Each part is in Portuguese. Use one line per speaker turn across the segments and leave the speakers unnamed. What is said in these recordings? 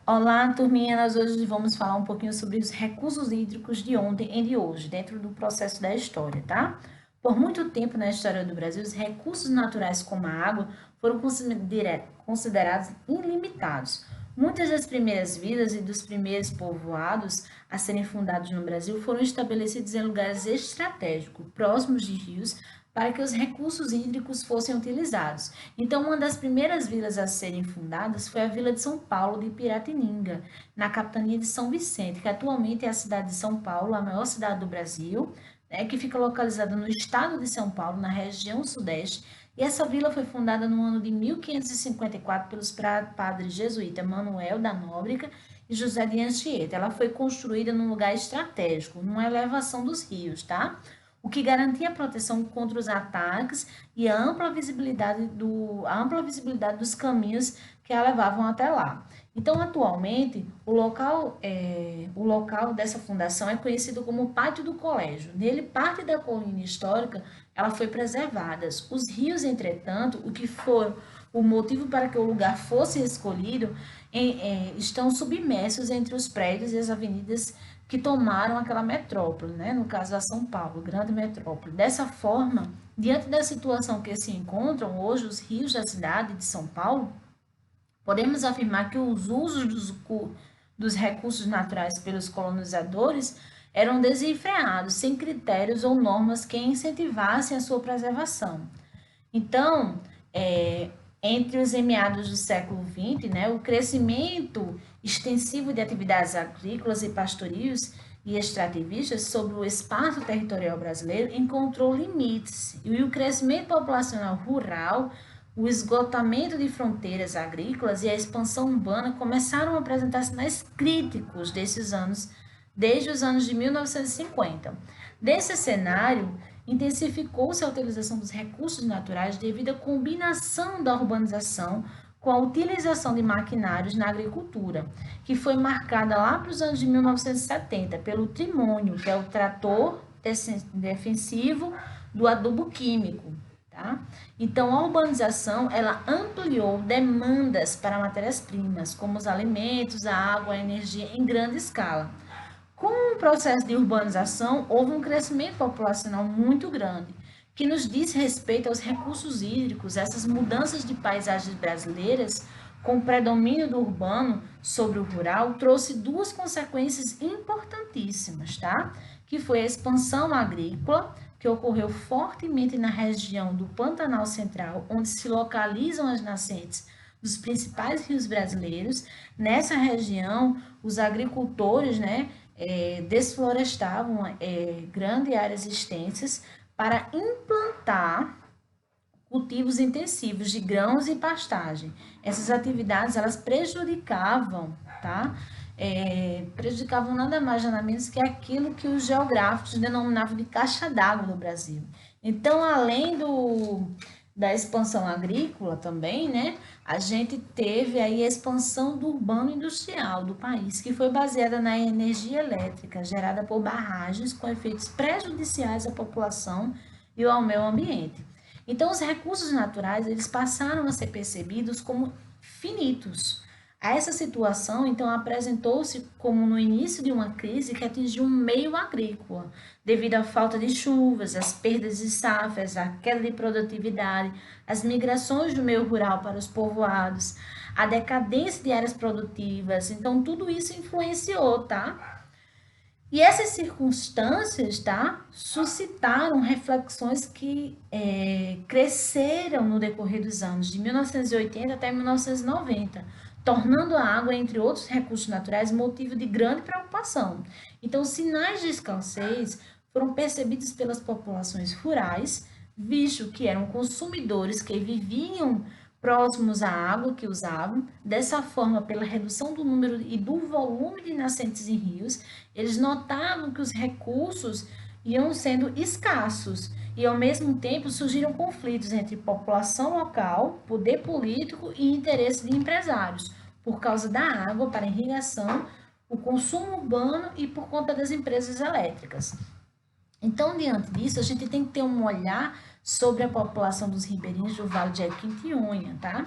Olá, turminha. Nós hoje vamos falar um pouquinho sobre os recursos hídricos de ontem e de hoje, dentro do processo da história, tá? Por muito tempo na história do Brasil, os recursos naturais como a água foram considerados ilimitados. Muitas das primeiras vilas e dos primeiros povoados a serem fundados no Brasil foram estabelecidos em lugares estratégicos, próximos de rios, para que os recursos hídricos fossem utilizados. Então, uma das primeiras vilas a serem fundadas foi a Vila de São Paulo de Piratininga, na capitania de São Vicente, que atualmente é a cidade de São Paulo, a maior cidade do Brasil, né, que fica localizada no estado de São Paulo, na região sudeste. E essa vila foi fundada no ano de 1554 pelos padres jesuítas Manuel da Nóbrega e José de Anchieta. Ela foi construída num lugar estratégico, numa elevação dos rios, tá? O que garantia a proteção contra os ataques e a ampla visibilidade dos caminhos que a levavam até lá. Então, atualmente, o local dessa fundação é conhecido como Pátio do Colégio. Nele, parte da colina histórica ela foi preservada. Os rios, entretanto, o que foi o motivo para que o lugar fosse escolhido, estão submersos entre os prédios e as avenidas que tomaram aquela metrópole, né? No caso da São Paulo, grande metrópole. Dessa forma, diante da situação que se encontram hoje os rios da cidade de São Paulo, podemos afirmar que os usos dos recursos naturais pelos colonizadores eram desenfreados, sem critérios ou normas que incentivassem a sua preservação. Então, entre os meados do século XX, né, o crescimento extensivo de atividades agrícolas e pastorios e extrativistas sobre o espaço territorial brasileiro encontrou limites, e o crescimento populacional rural, o esgotamento de fronteiras agrícolas e a expansão urbana começaram a apresentar sinais críticos desses anos, desde os anos de 1950. Desse cenário, intensificou-se a utilização dos recursos naturais devido à combinação da urbanização com a utilização de maquinários na agricultura, que foi marcada lá para os anos de 1970 pelo trimônio, que é o trator defensivo do adubo químico. Tá? Então, a urbanização ela ampliou demandas para matérias-primas, como os alimentos, a água, a energia, em grande escala. Com o processo de urbanização, houve um crescimento populacional muito grande, que nos diz respeito aos recursos hídricos, essas mudanças de paisagens brasileiras, com o predomínio do urbano sobre o rural, trouxe duas consequências importantíssimas, tá? Que foi a expansão agrícola, que ocorreu fortemente na região do Pantanal Central, onde se localizam as nascentes dos principais rios brasileiros. Nessa região, os agricultores, né, desflorestavam grandes áreas extensas para implantar cultivos intensivos de grãos e pastagem. Essas atividades, elas prejudicavam, tá? Prejudicavam nada mais, nada menos que aquilo que os geográficos denominavam de caixa d'água do Brasil. Então, além da expansão agrícola também, né? A gente teve aí a expansão do urbano industrial do país, que foi baseada na energia elétrica gerada por barragens com efeitos prejudiciais à população e ao meio ambiente. Então, os recursos naturais, eles passaram a ser percebidos como finitos. Essa situação, então, apresentou-se como no início de uma crise que atingiu o meio agrícola, devido à falta de chuvas, às perdas de safras, à queda de produtividade, às migrações do meio rural para os povoados, à decadência de áreas produtivas. Então, tudo isso influenciou, tá? E essas circunstâncias, tá, suscitaram reflexões que cresceram no decorrer dos anos, de 1980 até 1990, tornando a água, entre outros recursos naturais, motivo de grande preocupação. Então, sinais de escassez foram percebidos pelas populações rurais, visto que eram consumidores que viviam próximos à água que usavam. Dessa forma, pela redução do número e do volume de nascentes em rios, eles notavam que os recursos iam sendo escassos e, ao mesmo tempo, surgiram conflitos entre população local, poder político e interesse de empresários, por causa da água para irrigação, o consumo urbano e por conta das empresas elétricas. Então, diante disso, a gente tem que ter um olhar sobre a população dos ribeirinhos do Vale de Jequitinhonha, tá?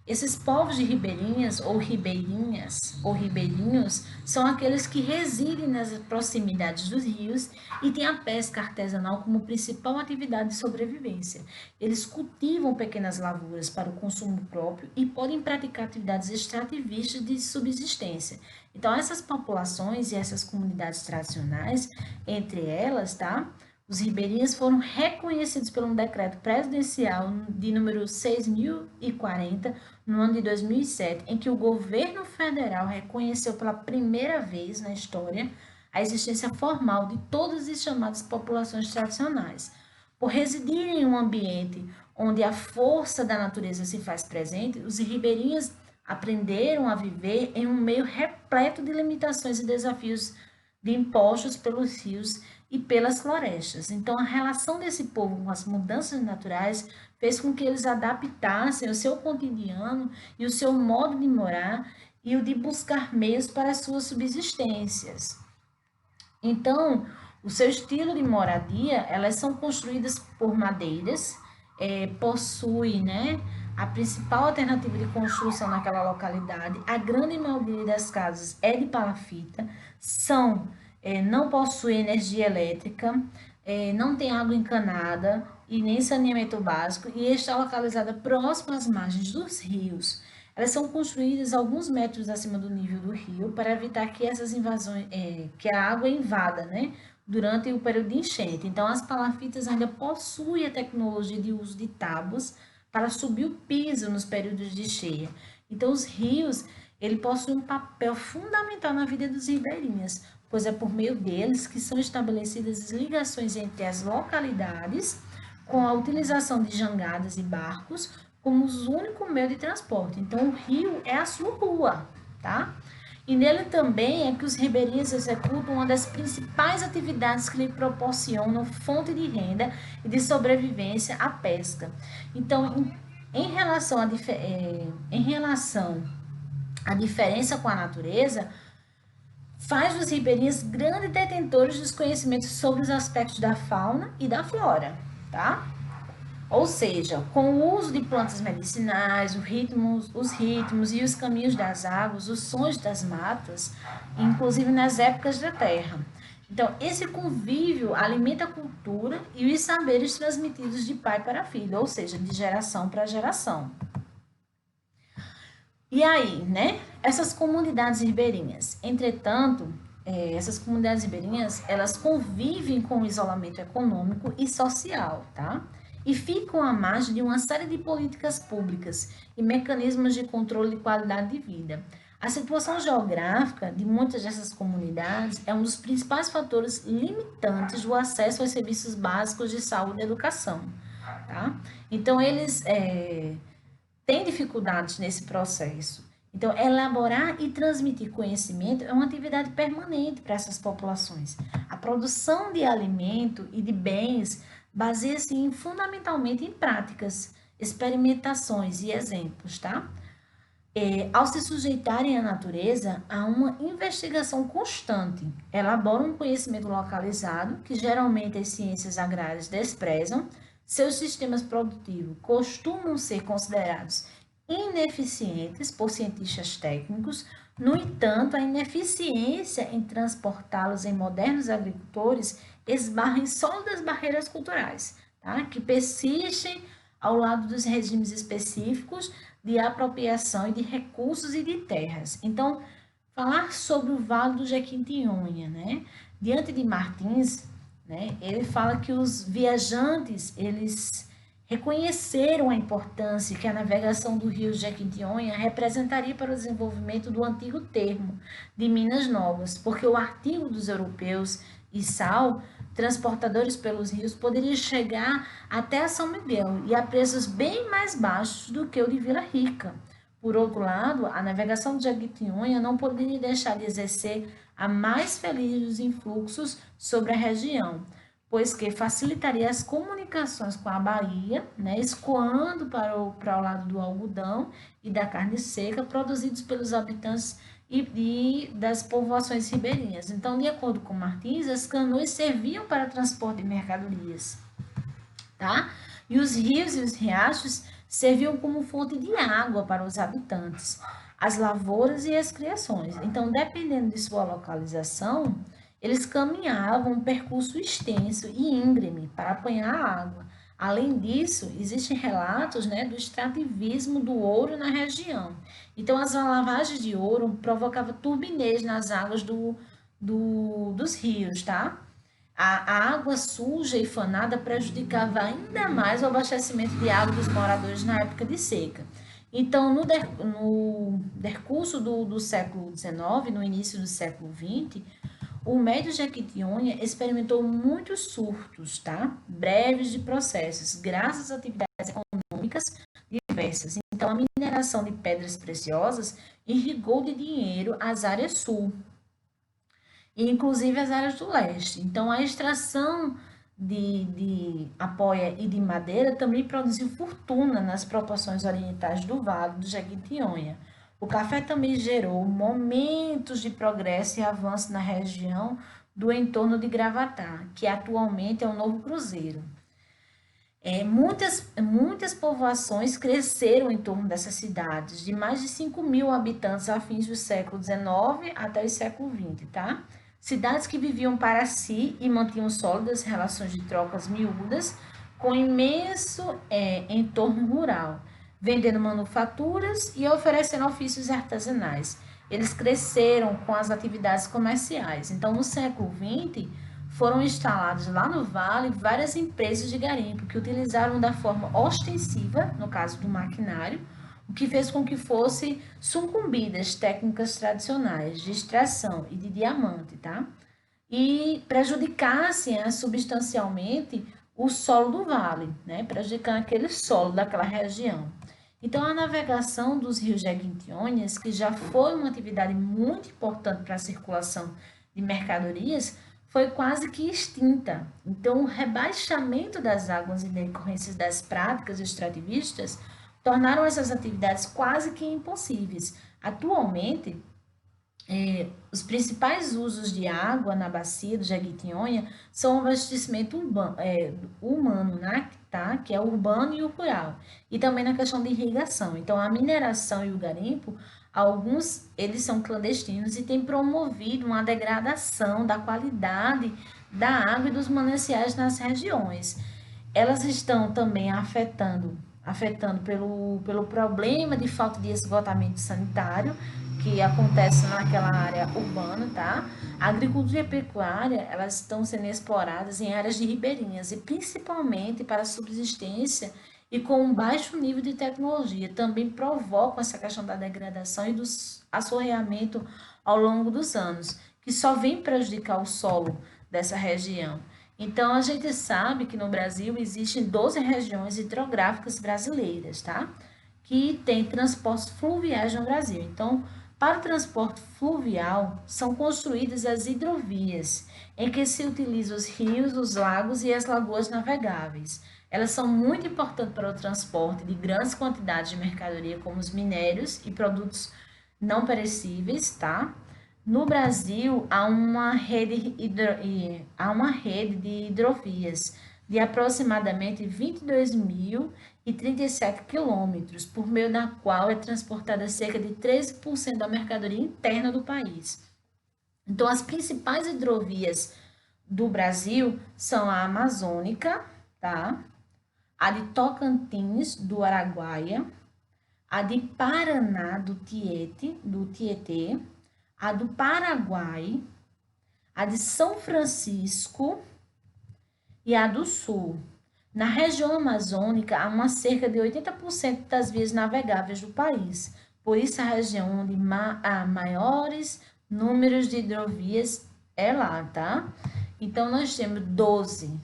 Esses povos de ribeirinhas ou ribeirinhas ou ribeirinhos são aqueles que residem nas proximidades dos rios e têm a pesca artesanal como principal atividade de sobrevivência. Eles cultivam pequenas lavouras para o consumo próprio e podem praticar atividades extrativistas de subsistência. Então, essas populações e essas comunidades tradicionais, entre elas, tá? Os ribeirinhos foram reconhecidos por um decreto presidencial de número 6.040, no ano de 2007, em que o governo federal reconheceu pela primeira vez na história a existência formal de todas as chamadas populações tradicionais. Por residir em um ambiente onde a força da natureza se faz presente, os ribeirinhos aprenderam a viver em um meio repleto de limitações e desafios de impostos pelos rios e pelas florestas. Então, a relação desse povo com as mudanças naturais fez com que eles adaptassem o seu cotidiano e o seu modo de morar e o de buscar meios para as suas subsistências. Então, o seu estilo de moradia, elas são construídas por madeiras, possui, né, a principal alternativa de construção naquela localidade. A grande maioria das casas é de palafita, não possui energia elétrica, não tem água encanada e nem saneamento básico e está localizada próximo às margens dos rios. Elas são construídas alguns metros acima do nível do rio para evitar que essas invasões, que a água invada, né, durante o período de enchente. Então, as palafitas ainda possuem a tecnologia de uso de tábuas para subir o piso nos períodos de cheia. Então, os rios, ele possuem um papel fundamental na vida dos ribeirinhos, pois é por meio deles que são estabelecidas as ligações entre as localidades, com a utilização de jangadas e barcos como os únicos meios de transporte. Então, o rio é a sua rua, tá? E nele também é que os ribeirinhos executam uma das principais atividades que lhe proporcionam fonte de renda e de sobrevivência, a pesca. Então, em relação à diferença com a natureza, faz dos ribeirinhos grandes detentores dos conhecimentos sobre os aspectos da fauna e da flora, tá? Ou seja, com o uso de plantas medicinais, os ritmos e os caminhos das águas, os sons das matas, inclusive nas épocas da terra. Então, esse convívio alimenta a cultura e os saberes transmitidos de pai para filho, ou seja, de geração para geração. E aí, né? Essas comunidades ribeirinhas, entretanto, essas comunidades ribeirinhas, elas convivem com o isolamento econômico e social, tá? E ficam à margem de uma série de políticas públicas e mecanismos de controle de qualidade de vida. A situação geográfica de muitas dessas comunidades é um dos principais fatores limitantes do acesso aos serviços básicos de saúde e educação, tá? Então, eles têm dificuldades nesse processo. Então, elaborar e transmitir conhecimento é uma atividade permanente para essas populações. A produção de alimento e de bens baseia-se fundamentalmente em práticas, experimentações e exemplos, tá? Ao se sujeitarem à natureza, há uma investigação constante. Elaboram um conhecimento localizado, que geralmente as ciências agrárias desprezam. Seus sistemas produtivos costumam ser considerados ineficientes por cientistas técnicos. No entanto, a ineficiência em transportá-los em modernos agricultores esbarra em sólidas barreiras culturais, tá? Que persistem ao lado dos regimes específicos de apropriação e de recursos e de terras. Então, falar sobre o Vale do Jequitinhonha, né? Diante de Martins, né, ele fala que os viajantes, eles reconheceram a importância que a navegação do rio Jequitinhonha representaria para o desenvolvimento do antigo termo de Minas Novas, porque o artigo dos europeus e sal, transportadores pelos rios, poderia chegar até São Miguel e a preços bem mais baixos do que o de Vila Rica. Por outro lado, a navegação de Jequitinhonha não poderia deixar de exercer a mais feliz dos influxos sobre a região, pois que facilitaria as comunicações com a Bahia, né, escoando para o lado do algodão e da carne seca produzidos pelos habitantes e das povoações ribeirinhas. Então, de acordo com Martins, as canoas serviam para transporte de mercadorias, tá? E os rios e os riachos serviam como fonte de água para os habitantes, as lavouras e as criações. Então, dependendo de sua localização, eles caminhavam um percurso extenso e íngreme para apanhar a água. Além disso, existem relatos, né, do extrativismo do ouro na região. Então, as lavagens de ouro provocavam turbidez nas águas dos rios, tá? A água suja e fanada prejudicava ainda mais o abastecimento de água dos moradores na época de seca. Então, no decurso do século XIX, no início do século XX, o médio Jequitinhonha experimentou muitos surtos, tá? Breves de processos, graças a atividades econômicas diversas. Então, a mineração de pedras preciosas irrigou de dinheiro as áreas sul, e inclusive as áreas do leste. Então, a extração de apoia e de madeira também produziu fortuna nas proporções orientais do Vale do Jequitinhonha. O café também gerou momentos de progresso e avanço na região do entorno de Gravatá, que atualmente é o Novo Cruzeiro. Muitas povoações cresceram em torno dessas cidades, de mais de 5.000 habitantes a fins do século XIX até o século XX, tá? Cidades que viviam para si e mantinham sólidas relações de trocas miúdas com imenso entorno rural, vendendo manufaturas e oferecendo ofícios artesanais. Eles cresceram com as atividades comerciais. Então, no século XX, foram instaladas lá no Vale várias empresas de garimpo que utilizaram da forma ostensiva, no caso do maquinário, o que fez com que fossem sucumbidas técnicas tradicionais de extração e de diamante, tá? E prejudicassem substancialmente o solo do vale, né? Prejudicando aquele solo daquela região. Então, a navegação dos rios Jequitinhonhas, que já foi uma atividade muito importante para a circulação de mercadorias, foi quase que extinta. Então, o rebaixamento das águas em decorrência das práticas extrativistas tornaram essas atividades quase que impossíveis. Atualmente, os principais usos de água na bacia do Jequitinhonha são o abastecimento humano, né? Tá? Que é o urbano e o rural, e também na questão de irrigação. Então, a mineração e o garimpo, alguns eles são clandestinos e têm promovido uma degradação da qualidade da água e dos mananciais nas regiões. Elas estão também afetando pelo problema de falta de esgotamento sanitário que acontece naquela área urbana, tá? A agricultura e a pecuária, elas estão sendo exploradas em áreas de ribeirinhas e principalmente para subsistência e com um baixo nível de tecnologia. Também provocam essa questão da degradação e do assoreamento ao longo dos anos, que só vem prejudicar o solo dessa região. Então, a gente sabe que no Brasil existem 12 regiões hidrográficas brasileiras, tá? Que tem transportes fluviais no Brasil. Então, para o transporte fluvial, são construídas as hidrovias, em que se utilizam os rios, os lagos e as lagoas navegáveis. Elas são muito importantes para o transporte de grandes quantidades de mercadoria, como os minérios e produtos não perecíveis, tá? No Brasil, há uma rede de hidrovias de aproximadamente 22.037 quilômetros, por meio da qual é transportada cerca de 13% da mercadoria interna do país. Então, as principais hidrovias do Brasil são a Amazônica, tá? A de Tocantins, do Araguaia, a de Paraná, do Tietê, a do Paraguai, a de São Francisco e a do Sul. Na região amazônica, há uma cerca de 80% das vias navegáveis do país. Por isso, a região onde há maiores números de hidrovias é lá, tá? Então, nós temos 12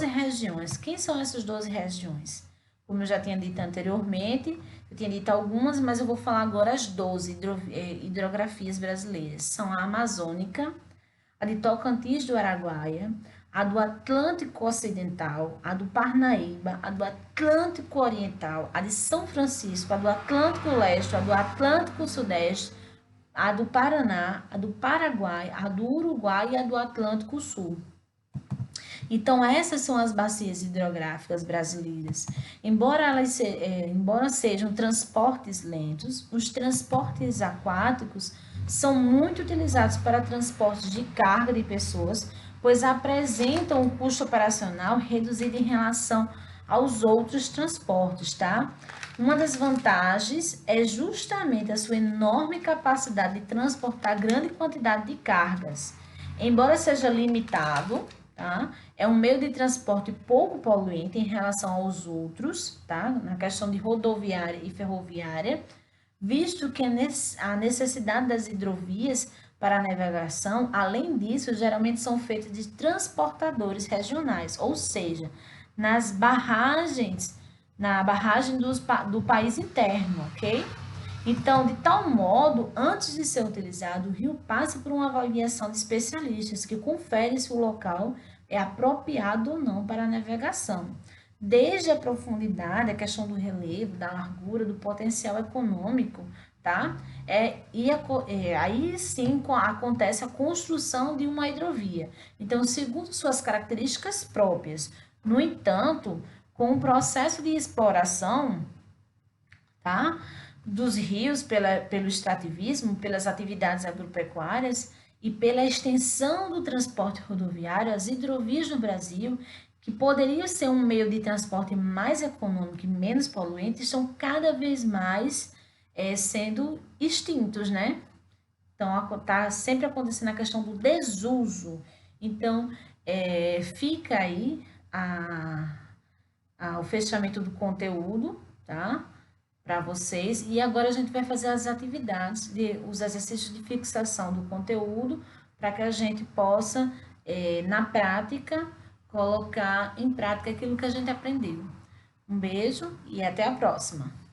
regiões. Quem são essas 12 regiões? Como eu já tinha dito anteriormente, eu tinha dito algumas, mas eu vou falar agora as 12 hidrografias brasileiras. São a Amazônica, a de Tocantins do Araguaia, a do Atlântico Ocidental, a do Parnaíba, a do Atlântico Oriental, a de São Francisco, a do Atlântico Leste, a do Atlântico Sudeste, a do Paraná, a do Paraguai, a do Uruguai e a do Atlântico Sul. Então, essas são as bacias hidrográficas brasileiras. Embora sejam transportes lentos, os transportes aquáticos são muito utilizados para transportes de carga de pessoas, pois apresentam um custo operacional reduzido em relação aos outros transportes, tá? Uma das vantagens é justamente a sua enorme capacidade de transportar grande quantidade de cargas. Embora seja limitado, tá? É um meio de transporte pouco poluente em relação aos outros, tá? Na questão de rodoviária e ferroviária, visto que a necessidade das hidrovias para a navegação, além disso, geralmente são feitas de transportadores regionais, ou seja, nas barragens, na barragem do país interno, ok? Então, de tal modo, antes de ser utilizado, o rio passa por uma avaliação de especialistas que conferem se o local é apropriado ou não para a navegação. Desde a profundidade, a questão do relevo, da largura, do potencial econômico, tá? Aí sim acontece a construção de uma hidrovia. Então, segundo suas características próprias. No entanto, com o processo de exploração, tá? Dos rios pelo extrativismo, pelas atividades agropecuárias e pela extensão do transporte rodoviário, as hidrovias no Brasil, que poderiam ser um meio de transporte mais econômico e menos poluente, estão cada vez mais sendo extintos, né? Então, está sempre acontecendo a questão do desuso. Então, fica aí o fechamento do conteúdo, tá? Para vocês. E agora a gente vai fazer as atividades, os exercícios de fixação do conteúdo, para que a gente possa, na prática, colocar em prática aquilo que a gente aprendeu. Um beijo e até a próxima!